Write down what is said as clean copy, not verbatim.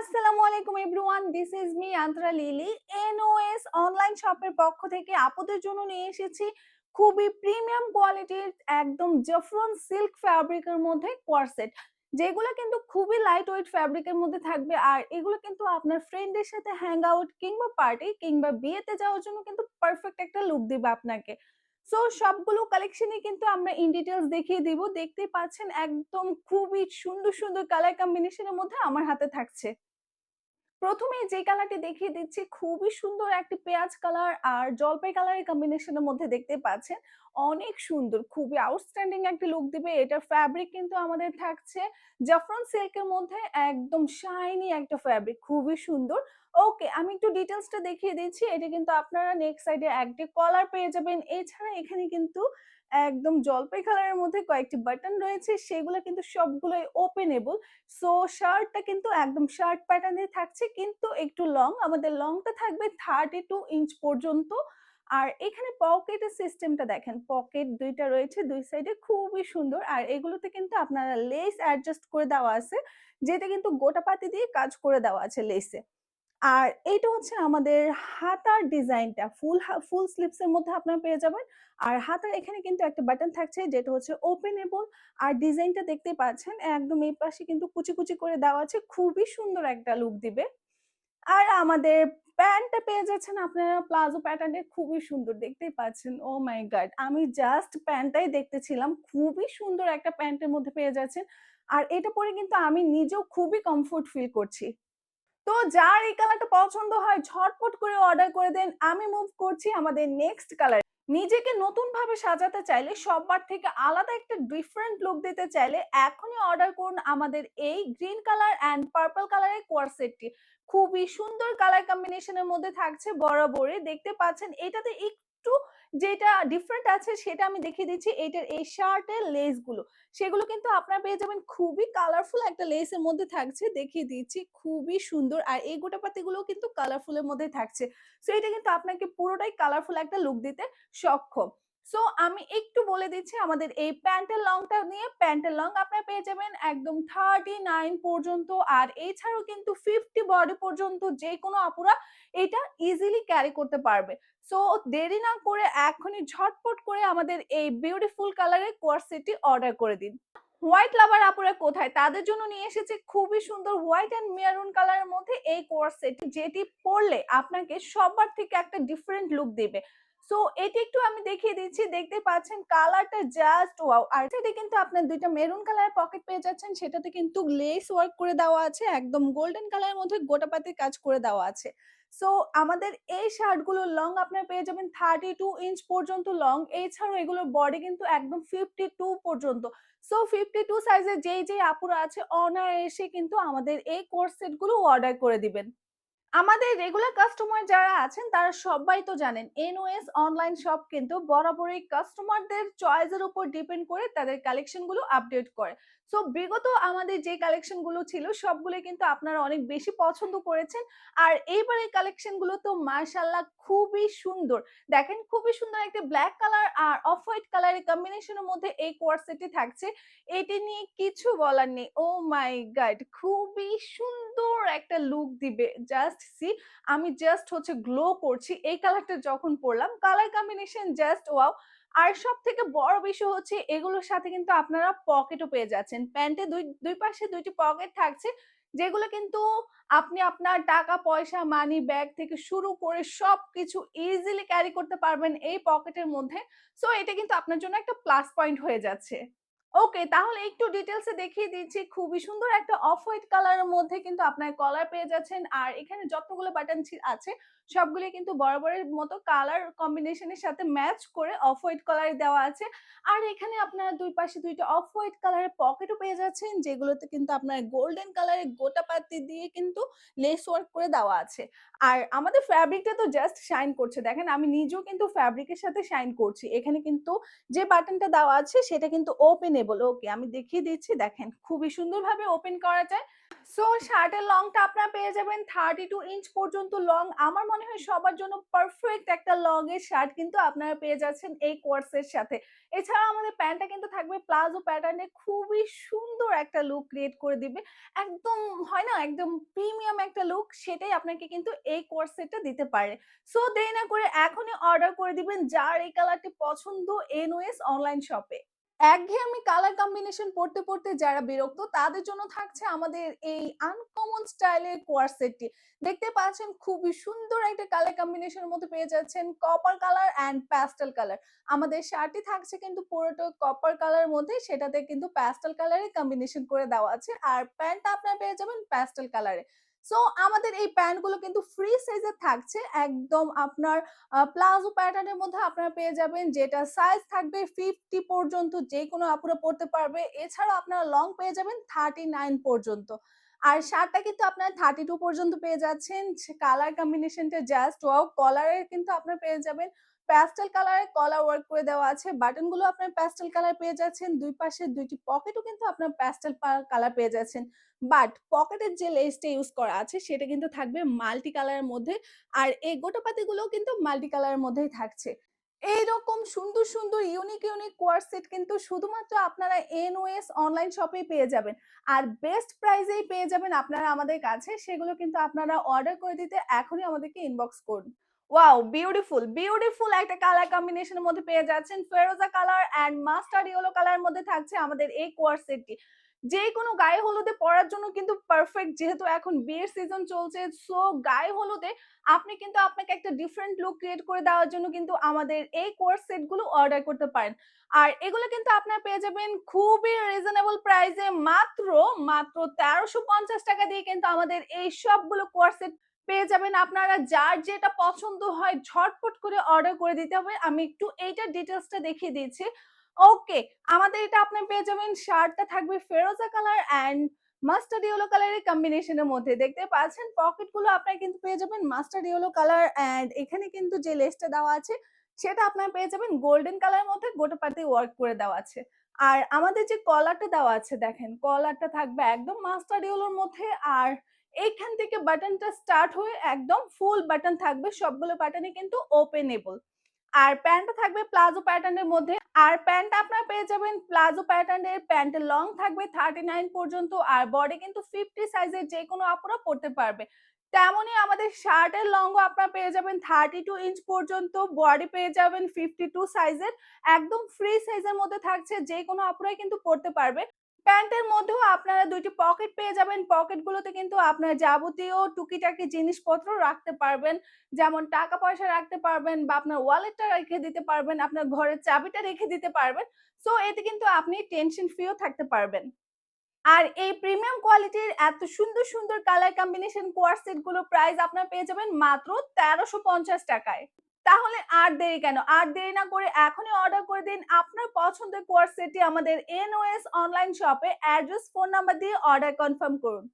আসসালামু আলাইকুম everyone, this is me Antara Lily. NOS online শপের পক্ষ থেকে আপুদের জন্য নিয়ে এসেছি খুবই প্রিমিয়াম কোয়ালিটির একদম জাফরান সিল্ক ফ্যাব্রিকের মধ্যে কোয়ারসেট, যেগুলো কিন্তু খুবই লাইট ওয়েট ফ্যাব্রিকের মধ্যে থাকবে। আর এগুলো কিন্তু আপনার ফ্রেন্ডের সাথে হ্যাং আউট কিংবা পার্টি কিংবা বিয়েতে যাওয়ার জন্য কিন্তু পারফেক্ট একটা লুক দিবে আপনাকে। সো সবগুলো কালেকশনই কিন্তু আমরা ইন ডিটেইলস দেখিয়ে দিব। দেখতেই পাচ্ছেন একদম খুবই সুন্দর সুন্দর কালার কম্বিনেশনের মধ্যে আমার হাতে থাকছে। প্রথমেই যে কালারটি দেখিয়ে দিচ্ছি, খুবই সুন্দর একটি পেঁয়াজ কালার আর জলপাই কালারের কম্বিনেশনের মধ্যে দেখতে পাচ্ছেন। অনেক সুন্দর, খুবই আউটস্ট্যান্ডিং একটা লুক দিবে। এটার ফ্যাব্রিক কিন্তু আমাদের থাকছে জাফরান সিল্কের মধ্যে, একদম শাইনি একটা ফ্যাব্রিক, খুবই সুন্দর। ওকে, আমি একটু ডিটেইলসটা দেখিয়ে দিচ্ছি। এটা কিন্তু আপনারা নেক সাইডে একটি কলার পেয়ে যাবেন। এছাড়া এখানে কিন্তু একদম জলপাই কালারের মধ্যে কয়েকটি বাটন রয়েছে, সেগুলো কিন্তু সবগুলোই ওপেনেবল। সো শার্টটা কিন্তু একদম শার্ট প্যাটার্নে থাকছে, কিন্তু একটু লং। আমাদের লংটা থাকবে 32 ইঞ্চ পর্যন্ত। আর এখানে পকেটের সিস্টেমটা দেখেন, পকেট ২ টা রয়েছে ২ সাইডে, খুবই সুন্দর। আর এগুলোতে কিন্তু আপনারা লেস অ্যাডজাস্ট করে দেওয়া আছে, যেটা কিন্তু গোটাপাতি দিয়ে কাজ করে দেওয়া আছে লেসে। আর এইটা হচ্ছে আমাদের হাতার ডিজাইনটা, ফুল স্লিভস এর মধ্যে আপনারা পেয়ে যাবেন। আর হাতার এখানে কিন্তু একটা বাটন থাকছে, যেটা হচ্ছে ওপেনেবল। আর ডিজাইনটা দেখতেই পাচ্ছেন, একদম এই পাশে কিন্তু কুচি কুচি করে দেওয়া আছে, খুবই সুন্দর একটা লুক দিবে। আর আমাদের প্যান্টটা পেয়ে যাচ্ছেন আপনারা প্লাজো প্যাটার্নে, খুবই সুন্দর, দেখতেই পাচ্ছেন। ও মাই গড! আমি জাস্ট প্যান্টটাই দেখতেছিলাম। খুবই সুন্দর একটা প্যান্টের মধ্যে পেয়ে যাচ্ছেন। আর এটা পরে কিন্তু আমি নিজেও খুবই কমফোর্ট ফিল করছি। তো যার এই কালারটা পছন্দ হয় ঝটপট করে অর্ডার করে দেন। আমি মুভ করছি আমাদের নেক্সট কালার। নিজেকে নতুন ভাবে সাজাতে চাইলে, সবার থেকে আলাদা একটা ডিফারেন্ট লুক দিতে চাইলে এখনই অর্ডার করুন আমাদের এই গ্রিন কালার অ্যান্ড পার্পল কালারের কোয়ারসেটটি। খুবই সুন্দর কালার কম্বিনেশনের মধ্যে থাকছে বরাবরই, দেখতে পাচ্ছেন। এটাতে একটু যেটা ডিফারেন্ট আছে সেটা আমি দেখিয়ে দিচ্ছি। এটার এই শার্টের লেস গুলো, সেগুলো কিন্তু আপনারা পেয়ে যাবেন খুবই কালারফুল একটা লেসের মধ্যে থাকছে, দেখিয়ে দিচ্ছি, খুবই সুন্দর। আর এই গোটাপাতিগুলো কিন্তু কালারফুল এর মধ্যে থাকছে। সো এটা কিন্তু আপনাকে পুরোটাই কালারফুল একটা লুক দিতে সক্ষম। সো আমি একটু বলে দিচ্ছি আমাদের এই প্যান্টের লংটা নিয়ে। প্যান্টের লং আপনারা পেয়ে যাবেন একদম 39 পর্যন্ত। আর এছাড়াও কিন্তু 50 বডি পর্যন্ত যে কোনো আপুরা এটা ইজিলি ক্যারি করতে পারবে। সো দেরি না করে এখনই ঝটপট করে আমাদের এই বিউটিফুল কালারের কোয়ারসেটটি অর্ডার করে দিন। হোয়াইট লাভার আপুরা কোথায়? তাদের জন্য নিয়ে এসেছে খুবই সুন্দর হোয়াইট এন্ড মেরুন কালারের মধ্যে এই কোয়ারসেট, যেটি পরলে আপনাকে সবার থেকে একটা ডিফারেন্ট লুক দিবে। সো এটি একটু আমি দেখিয়ে দিচ্ছি, দেখতে পাচ্ছেন কালারটা জাস্ট ওয়াও। আর সেটা কিন্তু আপনার দুইটা মেরুন কালারের পকেট পেয়ে যাচ্ছেন, সেটাতে কিন্তু লেস ওয়ার্ক করে দেওয়া আছে, একদম গোল্ডেন কালারের মধ্যে গোটাপাতির কাজ করে দেওয়া আছে। সো আমাদের এই শার্টগুলোর লং আপনারা পেয়ে যাবেন 32 ইঞ্চ পর্যন্ত লং। এছাড়াও এগুলোর বডি কিন্তু একদম 52 পর্যন্ত। সো 52 সাইজের যেই আপুরা আছে অনায়াসে কিন্তু আমাদের এই কোর্স সেট গুলো অর্ডার করে দিবেন। আমাদের রেগুলার কাস্টমার যারা আছেন তারা সবাই তো জানেন এনওএস অনলাইন শপ কিন্তু বরাবরই কাস্টমারদের চয়েসের উপর ডিপেন্ড করে তাদের কালেকশন গুলো আপডেট করে। সো বিগত আমাদের যে কালেকশন গুলো ছিল সবগুলো কিন্তু আপনারা অনেক বেশি পছন্দ করেছেন। আর এইবারের কালেকশন গুলো তো মাশাআল্লাহ খুবই সুন্দর। দেখেন, খুবই সুন্দর একটা ব্ল্যাক কালার আর অফ হোয়াইট কালারের কম্বিনেশনের মধ্যে এই কোয়ারসেটটি থাকছে। এটি নিয়ে কিছু বলার নেই। Oh my god! খুবই সুন্দর একটা লুক দিবে। জাস্ট সি, আমি জাস্ট হচ্ছে গ্লো করছি এই কালারটা যখন পরলাম। Colour combination just wow. আর সবথেকে বড় বিষয় হচ্ছে এগুলোর সাথে কিন্তু আপনারা পকেটও পেয়ে যাচ্ছেন। প্যান্টে দুই পাশে ২ টি পকেট থাকছে, যেগুলো কিন্তু আপনি আপনার টাকা পয়সা, মানি ব্যাগ থেকে শুরু করে সবকিছু ইজিলি ক্যারি করতে পারবেন এই পকেটের মধ্যে। সো এটা কিন্তু আপনার জন্য একটা প্লাস পয়েন্ট হয়ে যাচ্ছে। ওকে, তাহলে একটু ডিটেইলস এ দেখিয়ে দিচ্ছি। খুবই সুন্দর একটা অফ হোয়াইট কালারের মধ্যে কিন্তু আপনার কলার পেয়ে যাচ্ছেন। আর এখানে যতগুলো বাটন আছে সবগুলো কিন্তু বরাবরের মতো কালার কম্বিনেশনের সাথে ম্যাচ করে অফ হোয়াইট কালারে দেওয়া আছে। আর এখানে আপনারা দুই পাশে ২ টা অফ হোয়াইট কালারের পকেটও পেয়ে যাচ্ছেন, যেগুলোতে কিন্তু আপনার গোল্ডেন কালারের গোটাপাতি দিয়ে কিন্তু লেস ওয়ার্ক করে দেওয়া আছে। আর আমাদের ফ্যাব্রিকটা তো জাস্ট শাইন করছে। দেখেন, আমি নিজেও কিন্তু ফ্যাব্রিকের সাথে শাইন করছি। এখানে কিন্তু যে বাটনটা দেওয়া আছে সেটা কিন্তু ওপেনেবল। ওকে, আমি দেখিয়ে দিচ্ছি, দেখেন খুবই সুন্দরভাবে ওপেন করা যায়। সো শার্টের লংটা আপনারা পেয়ে যাবেন 32 ইঞ্চ পর্যন্ত লং। আমার মনে হয় সবার জন্য পারফেক্ট একটা লং এর শার্ট কিন্তু আপনারা পেয়ে যাচ্ছেন এই কোর্সের সাথে। এছাড়াও আমাদের প্যান্টটা কিন্তু থাকবে প্লাজো প্যাটার্নে, খুবই সুন্দর একটা লুক ক্রিয়েট করে দিবে। একদম হয় না? একদম প্রিমিয়াম একটা লুক, সেটাই আপনাকে কিন্তু এই কোর্স সেটটা দিতে পারে। সো দেরি না করে এখনই অর্ডার করে দিবেন যার এই কালারটি পছন্দ এনওএস অনলাইন শপে। একঘেয়েমি কালার কম্বিনেশন পড়তে, পড়তে যারা বিরক্ত তাদের জন্য থাকছে আমাদের এই আনকমন স্টাইলের কোয়ার সেটটি। দেখতে পাচ্ছেন খুবই সুন্দর একটা কালার কম্বিনেশনের মধ্যে পেয়ে যাচ্ছেন copper colour and pastel colour. আমাদের শার্টটি থাকছে কিন্তু পুরোটা কপার কালারের মধ্যে, সেটাতে কিন্তু প্যাস্টেল কালারের কম্বিনেশন করে দেওয়া আছে। আর প্যান্টটা আপনারা পেয়ে যাবেন প্যাস্টেল কালারে। সো আমাদের এই প্যান্টগুলো কিন্তু ফ্রি সাইজের থাকছে। একদম আপনার প্লাজো প্যাটার্নের মধ্যে আপনারা পেয়ে যাবেন, যেটা সাইজ থাকবে 50 পর্যন্ত, যেকোনো আপুরা পড়তে পারবে। এছাড়াও আপনারা লং পেয়ে যাবেন 39 পর্যন্ত। আর শার্টটা কিন্তু আপনারা 32 পর্যন্ত পেয়ে যাচ্ছেন। কালার কম্বিনেশনটা জাস্ট ওয়াও! কলারের কিন্তু আপনারা পেয়ে যাবেন প্যাস্টেল কালারের কলার ওয়ার্ক করে দেওয়া আছে। বাটনগুলো আপনার প্যাস্টেল কালার পেয়ে যাচ্ছেন। ২ পাশে ২ টি পকেটও কিন্তু আপনার প্যাস্টেল কালার পেয়ে যাচ্ছেন। বাট পকেটের যে লেসটা ইউজ করা আছে সেটা কিন্তু থাকবে মাল্টি কালারের মধ্যে। আর এই গোটাপাতিগুলোও কিন্তু মাল্টি কালারের মধ্যেই থাকছে। এইরকম সুন্দর, সুন্দর ইউনিক, ইউনিক কোয়ার সেট কিন্তু শুধুমাত্র আপনারা এনওএস অনলাইন শপেই পেয়ে যাবেন। আর বেস্ট প্রাইসেই পেয়ে যাবেন আপনারা আমাদের কাছে। সেগুলো কিন্তু আপনারা অর্ডার করে দিতে এখনই আমাদেরকে ইনবক্স করুন। ওয়াও! বিউটিফুল, বিউটিফুল একটা কালার কম্বিনেশন এর মধ্যে পেয়ে যাচ্ছেন। ফেরোজা কালার অ্যান্ড মাস্টার্ড ইয়েলো কালারের মধ্যে থাকছে আমাদের এই কোয়ার সেটটি। যেকোনো গায়ে হলুদে পরার জন্য কিন্তু পারফেক্ট, যেহেতু এখন বিয়ের সিজন চলছে। সো গায়ে হলুদে আপনি কিন্তু আপনাকে একটা ডিফারেন্ট লুক ক্রিয়েট করে দেওয়ার জন্য কিন্তু আমাদের এই কোর্স সেট গুলো অর্ডার করতে পারেন। আর এগুলো কিন্তু আপনারা পেয়ে যাবেন খুবই রিজনেবল প্রাইসে, মাত্র ১৩৫০ টাকা দিয়ে কিন্তু আমাদের এই সবগুলো কোর্স সেট পেয়ে যাবেন। আপনারা যার যেটা পছন্দ হয় ঝটপট করে অর্ডার করে দিতে হবে। আমি একটু এইটার ডিটেইলসটা দেখিয়ে দিচ্ছি। ওকে, আমাদের এটা আপনি পেয়ে যাবেন, শার্টটা থাকবে ফেরোজা কালার অ্যান্ড মাস্টার্ড ইয়েলো কালারের কম্বিনেশনের মধ্যে। দেখতে পাচ্ছেন পকেটগুলো আপনারা কিন্তু পেয়ে যাবেন মাস্টার্ড ইয়েলো কালার অ্যান্ড এখানে কিন্তু যে লেসটা দেওয়া আছে সেটা আপনারা পেয়ে যাবেন গোল্ডেন কালারের মধ্যে গোটাপাতি ওয়ার্ক করে দেওয়া আছে। আর আমাদের যে কলারটা দেওয়া আছে দেখেন, কলারটা থাকবে একদম মাস্টার্ড ইয়েলোর মধ্যে। আর এইখান থেকে বাটনটা স্টার্ট হয়ে একদম ফুল বাটন থাকবে, সবগুলো বাটনই কিন্তু ওপেনেবল। আর প্যান্টটা থাকবে প্লাজো প্যাটার্নের মধ্যে। আর প্যান্টটা আপনারা পেয়ে যাবেন প্লাজো প্যাটার্নের। প্যান্টের লং থাকবে 39 পর্যন্ত আর বডি কিন্তু 50 সাইজের যেকোনো আপুরা পড়তে পারবে। তেমনই আমাদের শার্টের লংও আপনারা পেয়ে যাবেন 32 ইঞ্চ পর্যন্ত, বডি পেয়ে যাবেন 52 সাইজের। একদম ফ্রি সাইজের মধ্যে থাকছে, যেকোনো আপুরাই কিন্তু পড়তে পারবে। প্যান্টের মধ্যেও আপনারা ২ টি পকেট পেয়ে যাবেন। পকেটগুলোতে কিন্তু আপনার যাবতীয় টুকিটাকি জিনিসপত্র রাখতে পারবেন। যেমন টাকা-পয়সা রাখতে পারবেন বা আপনার ওয়ালেটটা রেখে দিতে পারবেন, আপনার ঘরের চাবিটা রেখে দিতে পারবেন। সো এতে কিন্তু আপনি টেনশন ফ্রিও থাকতে পারবেন। আর এই প্রিমিয়াম কোয়ালিটির এত সুন্দর, সুন্দর কালার কম্বিনেশন কোয়ার সেট গুলোর প্রাইস আপনারা পেয়ে যাবেন মাত্র ১৩৫০ টাকায়। তাহলে আর দেরি কেন? আর দেরি না করে এখনই অর্ডার করে দিন আপনার পছন্দের কোয়ার সেটটি আমাদের এনওএস অনলাইন শপে। অ্যাড্রেস, ফোন নাম্বার দিয়ে অর্ডার কনফার্ম করুন।